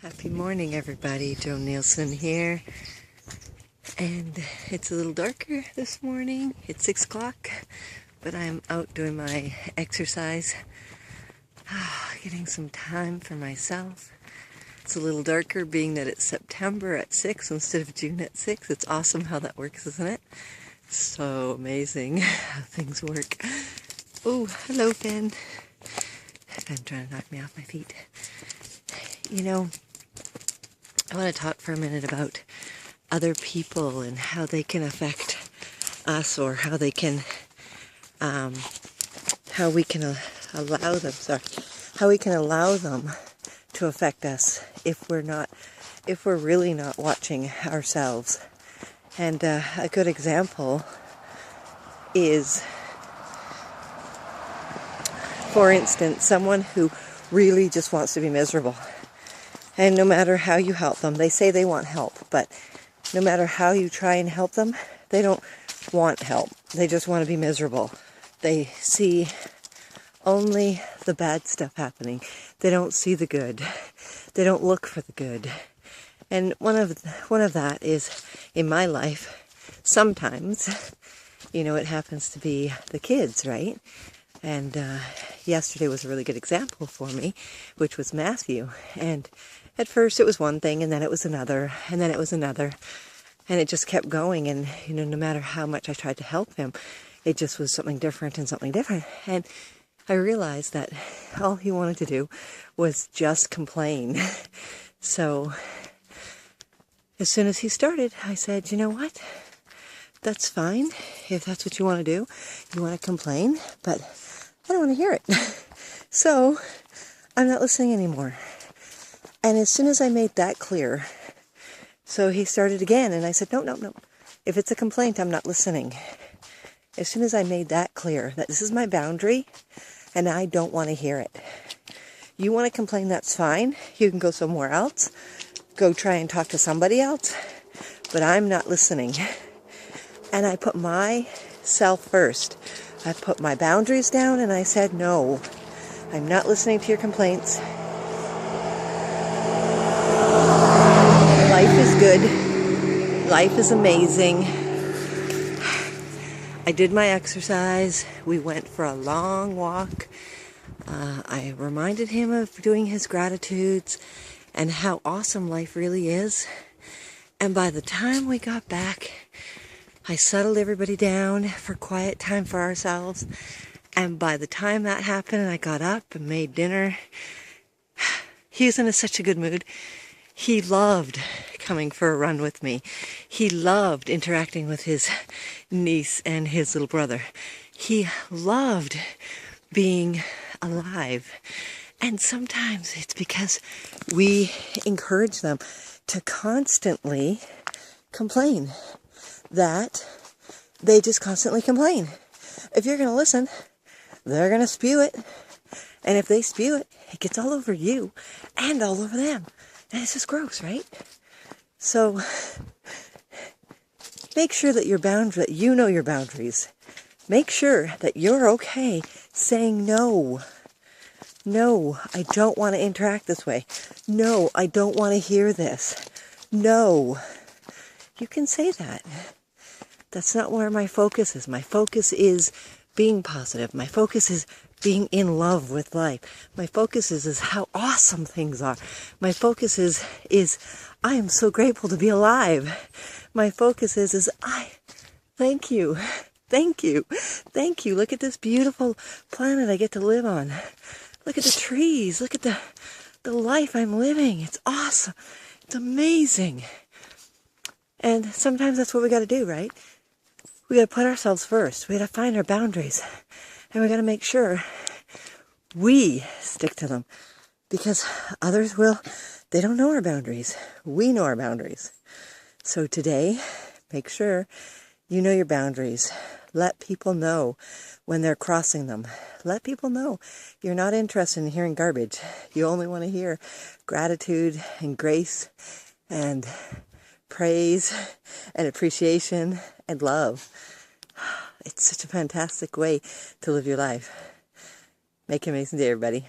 Happy morning, everybody. Joan Nielsen here. And it's a little darker this morning. It's 6 o'clock, but I'm out doing my exercise, getting some time for myself. It's a little darker being that it's September at 6 instead of June at 6. It's awesome how that works, isn't it? So amazing how things work. Oh, hello, Ben. Ben trying to knock me off my feet. You know, I want to talk for a minute about other people and how they can affect us, or how they can, how we can allow them. How we can allow them to affect us if we're really not watching ourselves. And a good example is, for instance, someone who really just wants to be miserable. And no matter how you help them, they say they want help, but no matter how you try and help them, they don't want help. They just want to be miserable. They see only the bad stuff happening. They don't see the good. They don't look for the good. And one of that is, in my life, sometimes, it happens to be the kids, right? And yesterday was a really good example for me, which was Matthew. And at first it was one thing, and then it was another, and then it was another. And it just kept going. And, no matter how much I tried to help him, it just was something different and something different. And I realized that all he wanted to do was just complain. So as soon as he started, I said, you know what? That's fine. If that's what you want to do, you want to complain, but I don't want to hear it. So I'm not listening anymore. And as soon as I made that clear, so he started again, and I said, no. If it's a complaint, I'm not listening. As soon as I made that clear, that this is my boundary, and I don't want to hear it. You want to complain, that's fine. You can go somewhere else. Go try and talk to somebody else. But I'm not listening. And I put myself first. I put my boundaries down, and I said, no, I'm not listening to your complaints. Life is good. Life is amazing. I did my exercise. We went for a long walk. I reminded him of doing his gratitudes and how awesome life really is. And by the time we got back, I settled everybody down for quiet time for ourselves. And by the time that happened, I got up and made dinner. He was in such a good mood. He loved coming for a run with me. He loved interacting with his niece and his little brother. He loved being alive. And sometimes it's because we encourage them to constantly complain. That they just constantly complain. If you're going to listen, they're going to spew it. And if they spew it, it gets all over you and all over them. And it's just gross, right? So make sure that that you know your boundaries. Make sure that you're okay saying no. No, I don't want to interact this way. No, I don't want to hear this. No. You can say that. That's not where my focus is. My focus is being positive. My focus is being in love with life. My focus is how awesome things are. My focus is I am so grateful to be alive. My focus is thank you. Thank you. Thank you. Look at this beautiful planet I get to live on. Look at the trees. Look at the life I'm living. It's awesome. It's amazing. And sometimes that's what we got to do, right? We got to put ourselves first. We got to find our boundaries. And we got to make sure we stick to them. Because others they don't know our boundaries. We know our boundaries. So today, make sure you know your boundaries. Let people know when they're crossing them. Let people know you're not interested in hearing garbage. You only want to hear gratitude and grace and praise and appreciation and love. It's such a fantastic way to live your life. Make an amazing day, everybody.